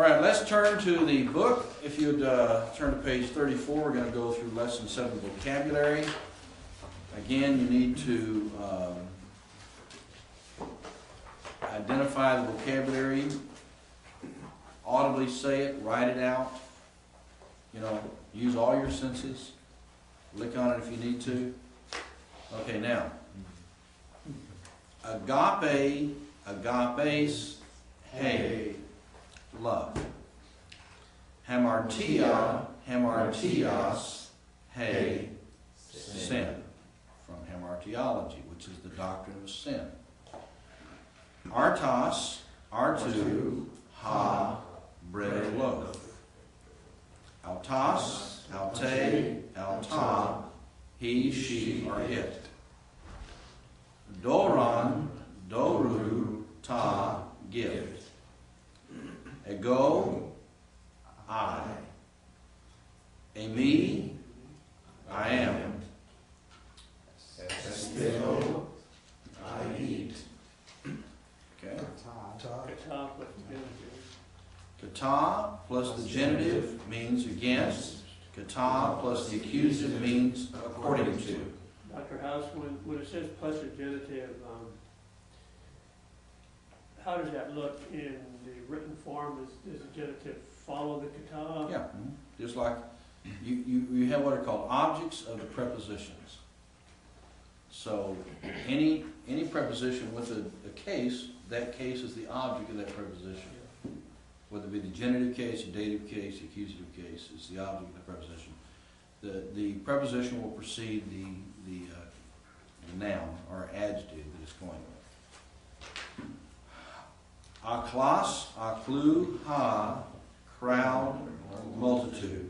All right, let's turn to the book. If you'd turn to page 34, we're going to go through lesson 7 vocabulary. Again, you need to identify the vocabulary, audibly say it, write it out. You know, use all your senses. Lick on it if you need to. Okay, now. Agape, agapes, hey, love. Hamartia, hamartias, hey, sin. From hamartiology, which is the doctrine of sin. Artos, artu, ha, bread or loaf. Autos, aute, alta, he, she, or it. Doron, doru, ta, gift. Ego, I. A me, I am. Esteo, I eat. Okay. Kata plus the genitive means against. Kata plus the accusative means according to. Dr. House, when it says plus a genitive, how does that look in the written form? Does the genitive follow the kata? Yeah, just like you have what are called objects of the prepositions. So any preposition with a case, that case is the object of that preposition. Whether it be the genitive case, the dative case, the accusative case, it's the object of the preposition. The preposition will precede the noun or adjective that it's going with. Aklas, aklu, ha, crowd, multitude.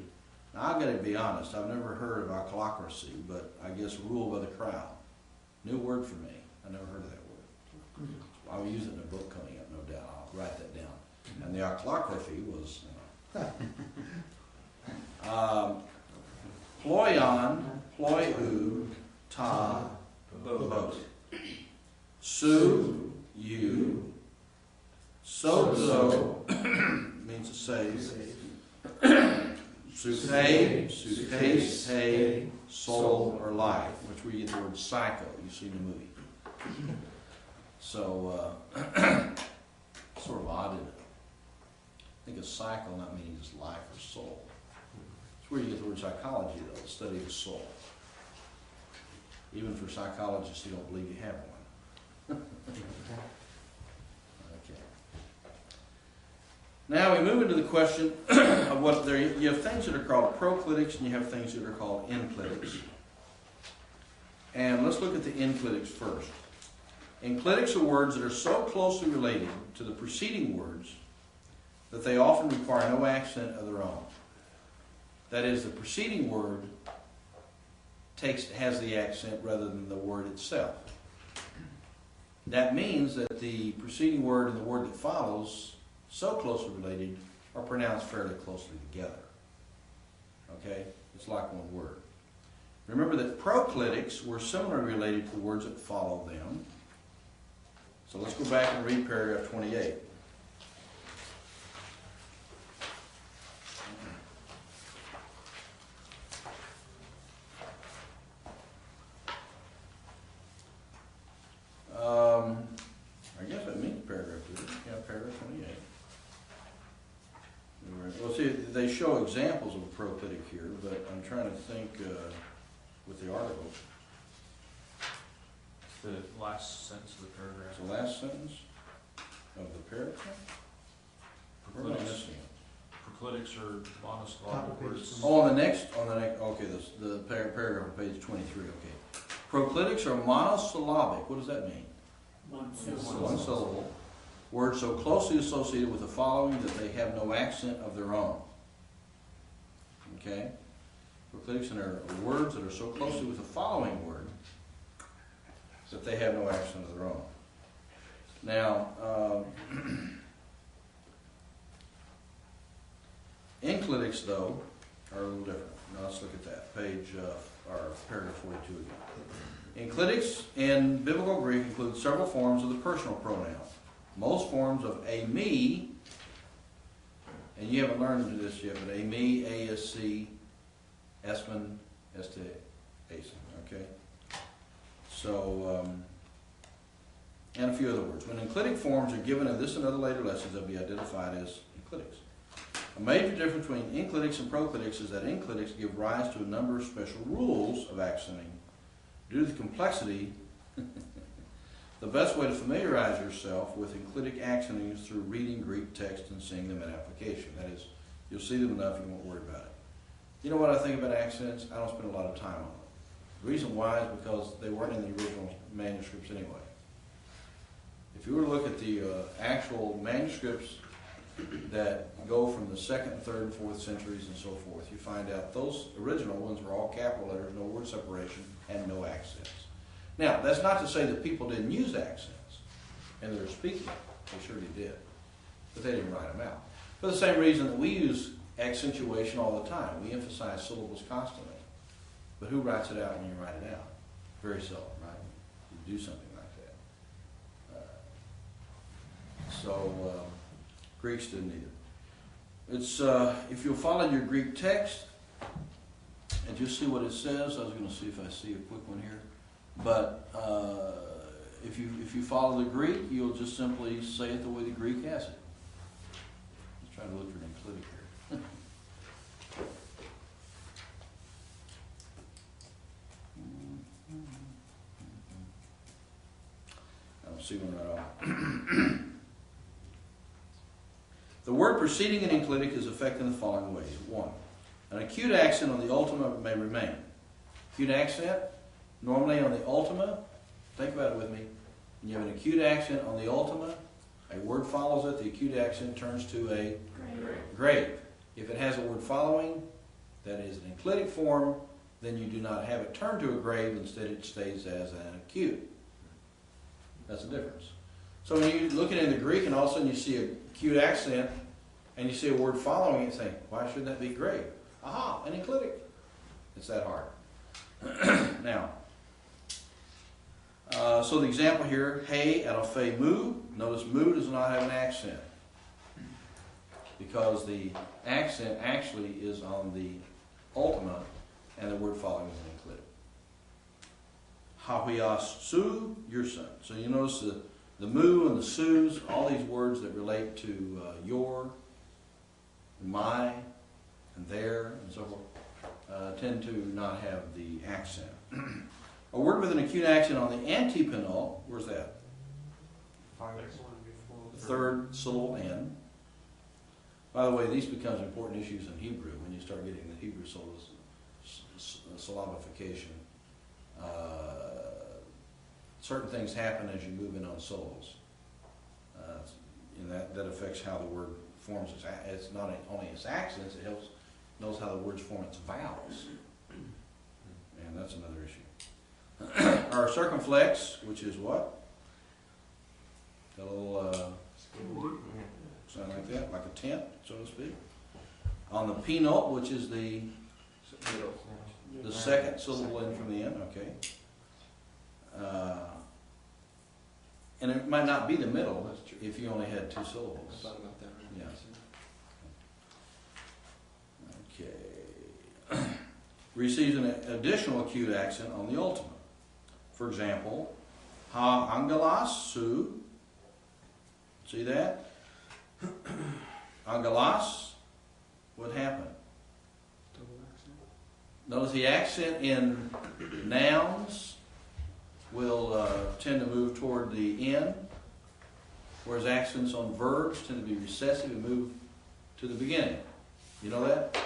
Now I've got to be honest, I've never heard of aclocracy, but I guess rule by the crowd. New word for me. I never heard of that word. I'll use it in a book coming up, no doubt. I'll write that down. And the aclocracy was, ployon, ployu, ta, boat. Su, you. Sozo means to save. Supe, suitcase, hey, soul, or life, which we get the word psycho. You've seen the movie. So, sort of odd, isn't it? I think of cycle not meaning just life or soul. It's where you get the word psychology, though, the study of the soul. Even for psychologists who don't believe you have one. Okay. Now we move into the question of what there. You have things that are called proclitics and you have things that are called enclitics. And let's look at the enclitics first. Enclitics are words that are so closely related to the preceding words that they often require no accent of their own. That is, the preceding word has the accent rather than the word itself. That means that the preceding word and the word that follows, so closely related, are pronounced fairly closely together. Okay? It's like one word. Remember that proclitics were similarly related to the words that follow them. So let's go back and read paragraph 28. I guess that means paragraph 2. Yeah, paragraph 28. Well, see, they show examples of a proclitic here, but I'm trying to think with the article. The last sentence of the paragraph. The last sentence of the paragraph? Where am I missing it? Proclitics are monosyllabic words. Oh, on the next, okay, the paragraph on page 23, okay. Proclitics are monosyllabic. What does that mean? One syllable. Words so closely associated with the following that they have no accent of their own. Okay? Proclitics are words that are so closely with the following word that they have no accent of their own. Now, enclitics, though, are a little different. Now let's look at that. Paragraph 42 again. Enclitics in biblical Greek include several forms of the personal pronoun. Most forms of a me And you haven't learned this yet, but AME, ASC, ESMAN, ST, ASIN, okay? So, and a few other words. When enclitic forms are given in this and other later lessons, they'll be identified as enclitics. A major difference between enclitics and proclitics is that enclitics give rise to a number of special rules of accenting. Due to the complexity, the best way to familiarize yourself with enclitic accenting is through reading Greek text and seeing them in application. That is, you'll see them enough, you won't worry about it. You know what I think about accents? I don't spend a lot of time on them. The reason why is because they weren't in the original manuscripts anyway. If you were to look at the actual manuscripts that go from the 2nd, 3rd, and 4th centuries and so forth, you find out those original ones were all capital letters, no word separation, and no accents. Now, that's not to say that people didn't use accents and they were speaking. They surely did. But they didn't write them out. For the same reason that we use accentuation all the time. We emphasize syllables constantly. But who writes it out when you write it out? Very seldom, right? You do something like that. Greeks didn't either. It's, if you'll follow your Greek text and just see what it says, I was going to see if I see a quick one here. But if you follow the Greek, you'll just simply say it the way the Greek has it. Let's try to look for an enclitic here. I don't see one right off. The word preceding an enclitic is affected in the following ways. 1. An acute accent on the ultima may remain. Acute accent, normally on the ultima, think about it with me. When you have an acute accent on the ultima, a word follows it, the acute accent turns to a grave. If it has a word following, that is an enclitic form, then you do not have it turn to a grave, instead it stays as an acute. That's the difference. So when you look at it in the Greek and all of a sudden you see an acute accent and you see a word following it, you think, why shouldn't that be grave? Aha, an enclitic. It's that hard. Now, so the example here, hey, adelphe mu. Notice mu does not have an accent because the accent actually is on the ultima and the word following is an enclitic. Hawias su, your son. So you notice the mu and the su's, all these words that relate to your, my, and their, and so forth, tend to not have the accent. A word with an acute accent on the antepenult, where's that? The 3rd syllable N. By the way, these becomes important issues in Hebrew when you start getting the Hebrew syllabification. Certain things happen as you move in on syllables. And that affects how the word forms it's not only its accents, it helps knows how the words form its vowels. And that's another issue. Our circumflex, which is what? Got a little sound like that, like a tent, so to speak. On the penult, which is the 2nd syllable in from the end, okay. And it might not be the middle if you only had 2 syllables. I thought about that. Yeah. Okay. Receives an additional acute accent on the ultima. For example, ha angelos su. See that? Angelos. What happened? Double accent. Notice the accent in nouns will tend to move toward the end, whereas accents on verbs tend to be recessive and move to the beginning. You know that?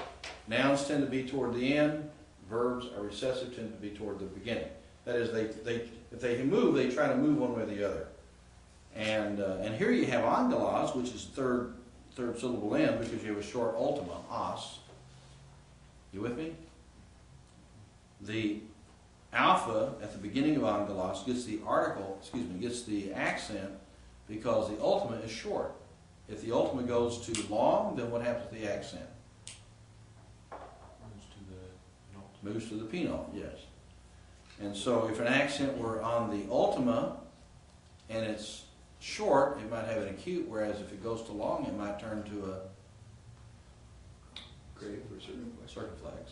Nouns tend to be toward the end, verbs are recessive, tend to be toward the beginning. That is, if they move, they try to move one way or the other. And here you have angelos, which is third syllable in, because you have a short ultima, os. You with me? The alpha at the beginning of angelos gets gets the accent because the ultima is short. If the ultima goes too long, then what happens to the accent? Moves to the penult, yes. And so if an accent were on the ultima and it's short, it might have an acute, whereas if it goes too long, it might turn to Grave or circumflex. circumflex.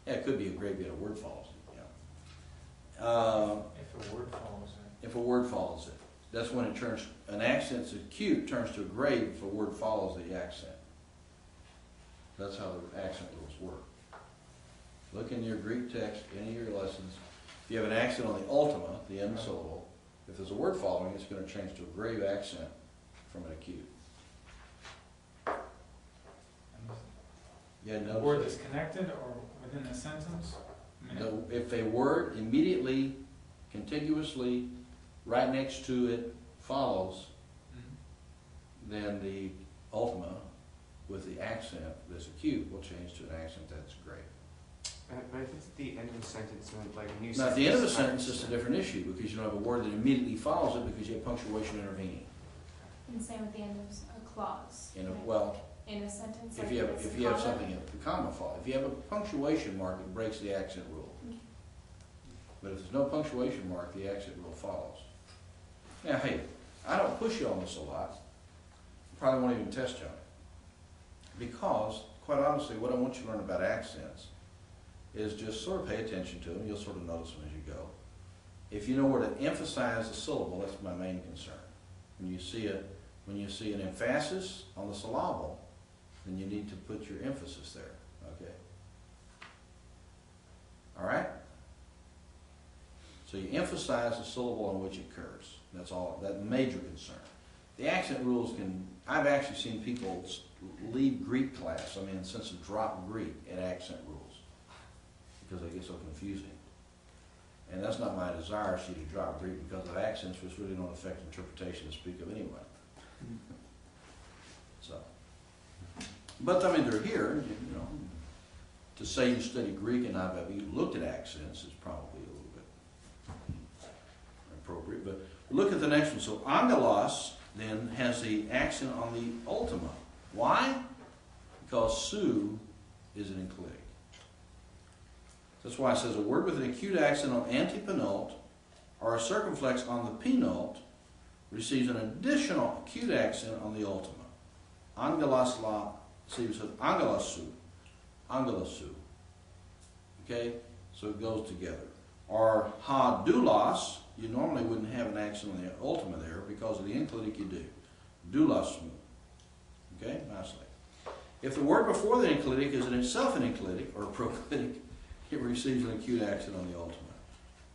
Yeah, it could be a grave yet a word follows it, yeah. If a word follows it. If a word follows it. That's when it turns, an accent's acute turns to a grave if a word follows the accent. That's how the accent rules work. Look in your Greek text, any of your lessons. If you have an accent on the ultima, the end syllable, if there's a word following, it's going to change to a grave accent from an acute. Yeah, A no. word that's connected or within a sentence? I mean, No, if a word immediately, contiguously, right next to it follows, mhm. then the ultima with the accent that's acute will change to an accent that's grave. But if it's at the end of a sentence, like a new Now, sentence. at the end of a sentence, it's a different issue because you don't have a word that immediately follows it because you have punctuation intervening. And same at the end of a clause. You know, right? well, In a sentence. if like you have it's a if you have comma. something a comma fall, if you have a punctuation mark, it breaks the accent rule. Okay. But if there's no punctuation mark, the accent rule follows. Now, hey, I don't push you on this a lot. Probably won't even test you on it. Because, quite honestly, what I want you to learn about accents is just sort of pay attention to them. You'll sort of notice them as you go. If you know where to emphasize the syllable, that's my main concern. When you see an emphasis on the syllable, then you need to put your emphasis there. Okay? All right? So you emphasize the syllable on which it occurs. That's all. That major concern. The accent rules can. I've actually seen people leave Greek class. I mean, in the sense of drop Greek at accent rules because they get so confusing. And that's not my desire, for you to drop Greek because of accents, which really don't affect interpretation to speak of anyway. So, but I mean, they're here. You know, to say you study Greek and not have you looked at accents is probably a little bit appropriate. But look at the next one. So, angelos then has the accent on the ultima. Why? Because su is an enclitic. That's why it says a word with an acute accent on antepenult or a circumflex on the penult receives an additional acute accent on the ultima. Angelos la, see it says angelosu, angelosu. Okay, so it goes together. Or ha doulos, you normally wouldn't have an accent on the ultima there because of the enclitic you do. Doulosmu. Okay, nicely. If the word before the enclitic is in itself an enclitic or a proclitic, it receives an acute accent on the ultima.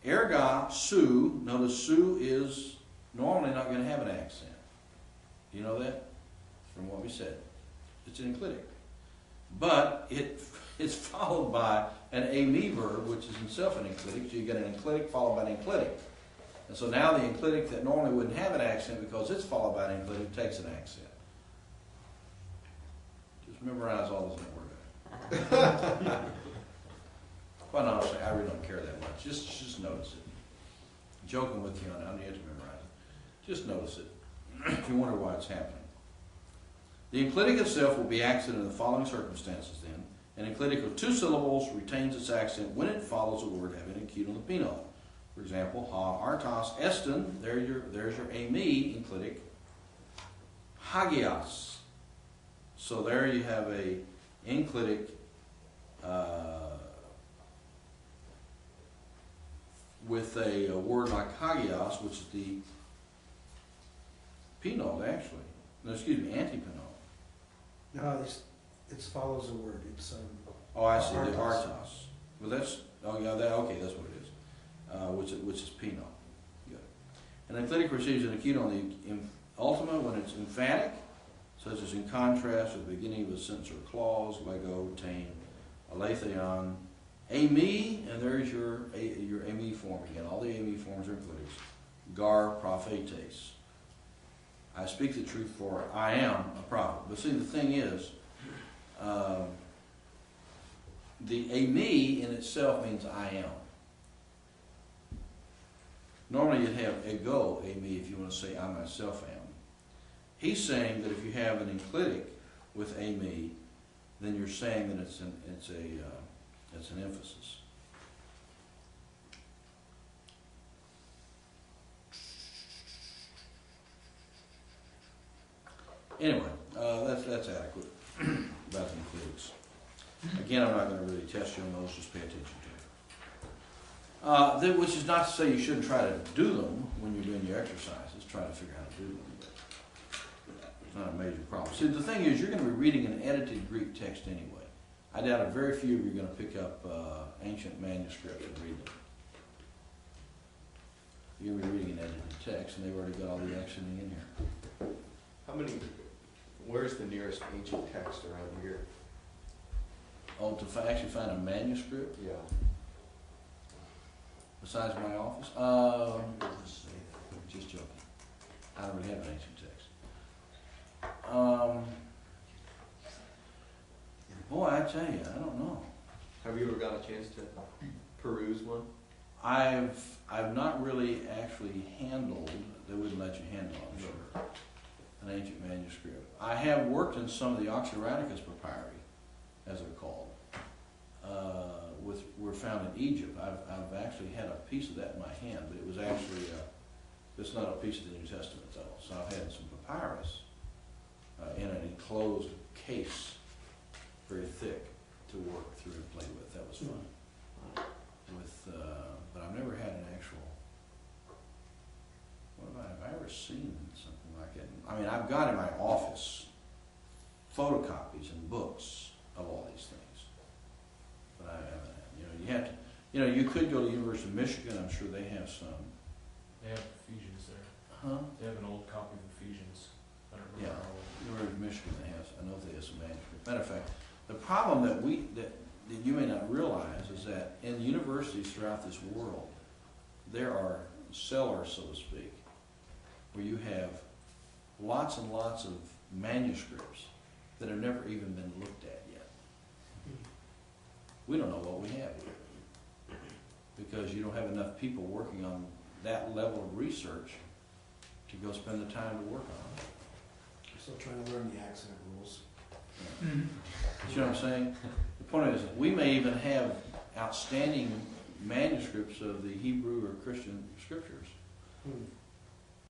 Erga su, notice su is normally not going to have an accent. Do you know that? From what we said. It's an enclitic. But it's followed by an ame verb, which is itself an enclitic, so you get an enclitic followed by an enclitic. And so now the enclitic that normally wouldn't have an accent because it's followed by an enclitic takes an accent. Just memorize all this in word. Quite honestly, I really don't care that much. Just notice it. Joking with you on it, I don't need to memorize it. Just notice it. If you wonder why it's happening. The enclitic itself will be accented in the following circumstances then. An enclitic of two syllables retains its accent when it follows a word having an acute on the penult. For example, ha artos estin, there's your ame enclitic. Hagios. So there you have a enclitic with a word like hagios, which is the penult actually. No, excuse me, antepenult. No, it follows a word. It's Oh, I see, the Artos. artos. Well, that's, oh yeah, okay, that's what it is. Which is penult. Good. An enclitic receives an acute on the ultima when it's emphatic, such as in contrast with the beginning of a sentence or clause, lego, tame, aletheon, ame, and there's your ame form again. All the ame forms are enclitics. Gar prophetes. I speak the truth, for I am a prophet. But see, the thing is, the ame in itself means I am. Normally you'd have ego, ame, if you want to say I myself am. He's saying that if you have an enclitic with ame, then you're saying that it's an emphasis. Anyway, that's adequate about the enclitics. Again, I'm not gonna really test you on those, just pay attention to it. Which is not to say you shouldn't try to do them when you're doing your exercises, try to figure out how to do them. But it's not a major problem. See, the thing is, you're gonna be reading an edited Greek text anyway. I doubt a very few of you are gonna pick up ancient manuscripts and read them. You're gonna be reading an edited text, and they've already got all the actioning in here. Where's the nearest ancient text around here? Oh, to actually find a manuscript Yeah. besides my office? Just joking. I don't really have an ancient text. Boy, I tell you, I don't know. Have you ever got a chance to peruse one? I've not really actually handled, they wouldn't let you handle, I'm sure, an ancient manuscript. I have worked in some of the Oxyrhynchus papyri, as they're called, were found in Egypt. I've actually had a piece of that in my hand, but it was actually, it's not a piece of the New Testament though. So I've had some papyrus in an enclosed case, very thick, to work through and play with. That was fun. But I've never had an actual, have I ever seen something like that? I mean, I've got in my office photocopies and books of all these things, but I haven't had, you have to, you could go to the University of Michigan, I'm sure they have some. They have Ephesians there. Huh? They have an old copy of Ephesians. I don't Yeah, remember how old. University of Michigan, I know they have some manuscripts. Matter of fact, the problem that you may not realize is that in universities throughout this world, there are cellars, so to speak, where you have lots and lots of manuscripts that have never even been looked at yet. We don't know what we have here because you don't have enough people working on that level of research to go spend the time to work on it. I'm still trying to learn the accent rules. Mhm. You know what I'm saying? The point is, we may even have outstanding manuscripts of the Hebrew or Christian scriptures, Hmm.